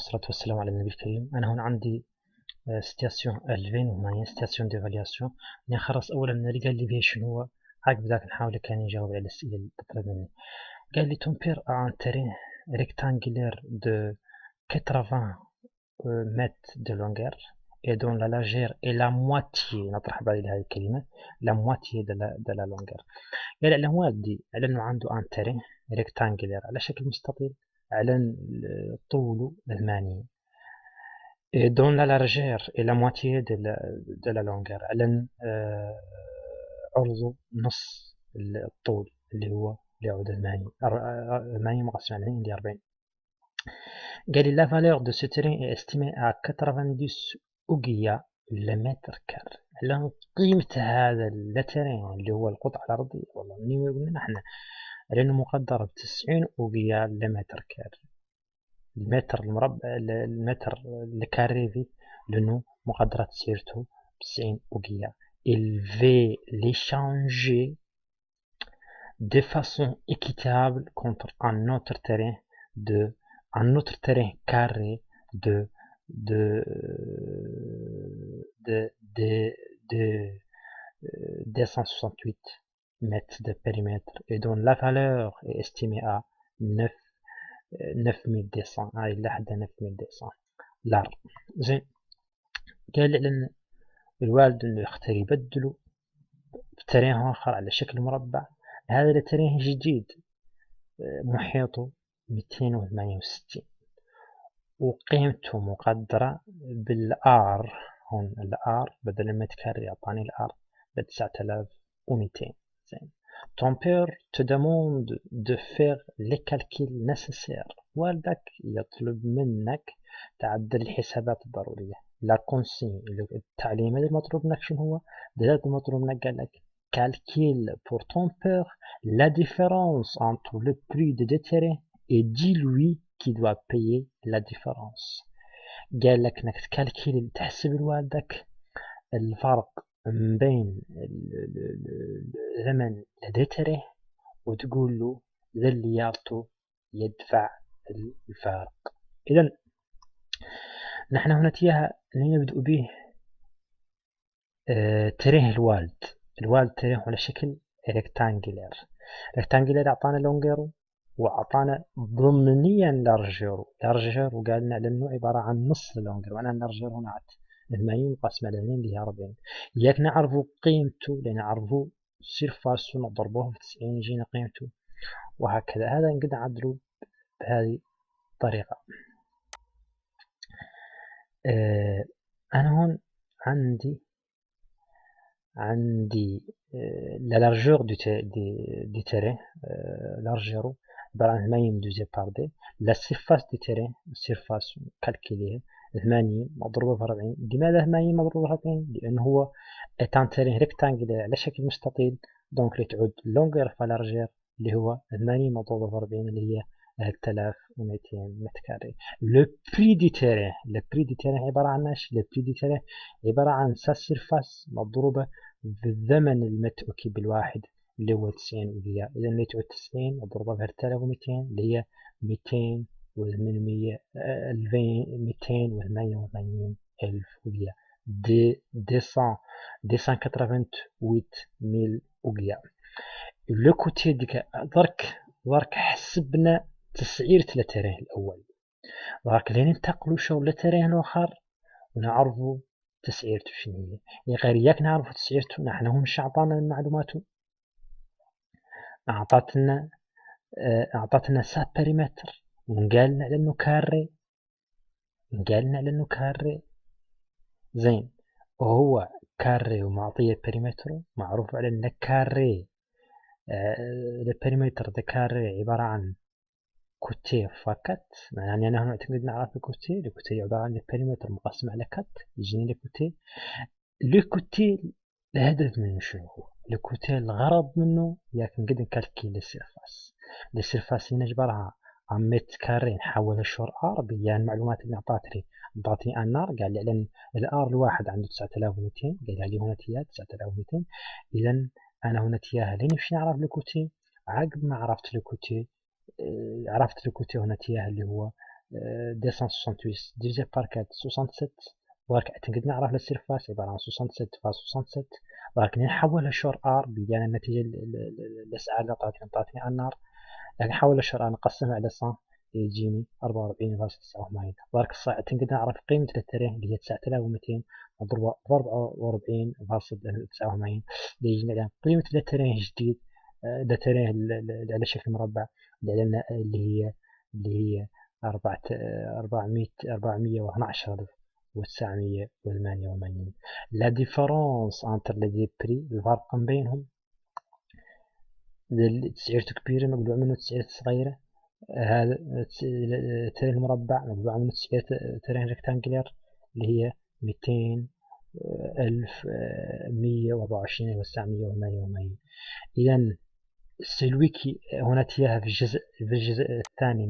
والصلاة والسلام على النبي الكريم. أنا هنا عندي ستاسيون 2008 ستاسيون ديفالياسيون. نخلص أولا من اللي قال لي بيه شنو هو، هاك بداك نحاول كان نجاوب على الأسئلة اللي تطلب مني. قال لي ton père a un terrain rectangulaire de 80 mètres de longueur et dont la largeur est la moitié، نطرح بالي هذه الكلمة la moitié de la longueur. قال على والدي على أنه عنده un terrain rectangulaire على شكل مستطيل على طوله 8 et dont la largeur est la moitié de la longueur، على عرضه نص الطول اللي هو يعود 8 مقسم على 2 اللي 40. قال لي la valeur de ce terrain est estimée à 90 أوقية لمتر كار. على قيمة هذا الترين اللي هو القطعة الأرضية، والله منين قلنا احنا لأنه مقدر ب90 أوقية لمتر كار. المتر المربع المتر الكاري لأنه مقدرة تسيرته ب90 أوقية. Il veut l'échanger de façon équitable contre un autre terrain carré de de de de de 268 mètres de périmètre et dont la valeur est estimée à 9200 إلى حد 9200 لار. زين، قال لأن الوالد إنه يختار يبدله بترين آخر على شكل مربع. هذا الترين جديد محيطه 268 وقيمته مقدرة بالآر. هون الآر بدل ما تكرر يعطاني الآر ب9200. زين. Ton père te demande de faire les calculs nécessaires. والدك يطلب منك تعدل الحسابات الضرورية. لا كونسين التعليم المطلوب منك شنو هو؟ دلالة المطلوب منك قال لك calcule pour ton père la différence entre le prix de deux terrains et dis-lui qui doit payer la différence. قال لك انك تكالكيل تحسب لوالدك الفرق بين ثمن دي تريه وتقول له ذا اللي يعطو يدفع الفارق. إذن نحن هنا تياها نبدأ به تريه الوالد تريه على شكل ريكتانجلر أعطانا لونجيرو وأعطانا ضمنيا لارجيرو وقال لنا لأنه عبارة عن نص اللونجيرو، وأنا لارجيرو هنا عاد 80 مقسم على 2 اللي هي 40. ياك نعرفوا قيمته لنعرفوا سيرفاسو نضربوه في 90 يجينا قيمته، وهكذا. هذا نقدر نعدلوا بهذه الطريقة. أنا هون عندي la largeur du terrain largeur عبارة عن 80 divisé par d. la surface du terrain surface كالكيليه 80 مضروبة في 40. لماذا 80 مضروبة في 40؟ لأنه هو est un terrain rectangulaire على شكل مستطيل، دونك لتعود longueur في largeur اللي هو 80 مضروبة في 40 اللي هي 3200 متر كاري. le prix du terrain عبارة عن ايش؟ le prix du terrain عبارة عن sa surface مضروبة بالزمن المتروكي بالواحد اللي هو 90 أوقية. إذا اللي تعود 90 مضروبة ب 3200 اللي هي 288 ألف أوقية. 288 أوقية. لو كوتي ديك درك حسبنا تسعيرة الترين الأول، درك لين ننتقلوا شو للترين الآخر ونعرفوا تسعيرته شنو هي. يعني غير ياك نعرفوا تسعيرته نحن هو مش عطانا المعلومات، أعطتنا سا بريمتر وقالنا على انه كاري. زين، وهو كاري ومعطيه بريمتر معروف على انه كاري. البريمتر ده كاري عبارة عن كوتي فقط، يعني أنا هنا أعتقد نعرف الكوتي عبارة عن البريمتر مقسم على كت يجيني الكوتي الهدف منه شنو هو؟ الكوتي الغرض منه ياك نقدر نكالكي السيرفاس هنا عبارة عن متر كاري نحولها شهر ار. يعني المعلومات اللي عطاتني النار قال لي على الار الواحد عنده 9200، قال لي هنا تياه 9200. إذا أنا هنا تياه لين نمشي نعرف الكوتي. عقب ما عرفت الكوتي هنا تياه اللي هو 268 divisé par 4 67. ولكن اعتقد نعرف السيرفاس عبارة عن 67 فاص 67. ولكن نحولها شور ار بيان النتيجة الأسعار اللي تعطيني النار، لكن نحول الشور ار نقسمها على 100 يجيني 44.89. ولكن الصح اعتقد نعرف قيمة الترين اللي هي 9200 مضروبة ب 44.89 يجينا الآن قيمة الترين الجديد. الترين على شكل مربع اللي هي 412,988. لا ديفرونس انتر لي دي بري، الفرق بينهم تسعيرته كبيرة مقلوع منه تسعيرته صغيرة. هذا الترين المربع مقلوع منه ترين ريكتانجلر اللي هي 200,124,988. إذا celui qui هنا تياها في الجزء الثاني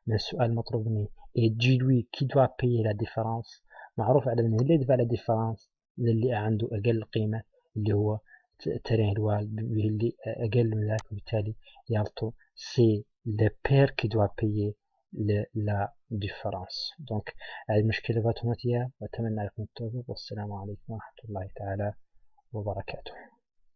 من السؤال المطلوب مني et dis-lui qui doit payer la différence. معروف على أنه اللي يدفع la différence اللي عنده أقل قيمة اللي هو ترين الوالد اللي أقل من ذلك، وبالتالي يالطو c'est le père qui doit payer la différence. donc هذه المشكلة فاتونتيها، وأتمنى لكم التوفيق، والسلام عليكم ورحمة الله تعالى وبركاته.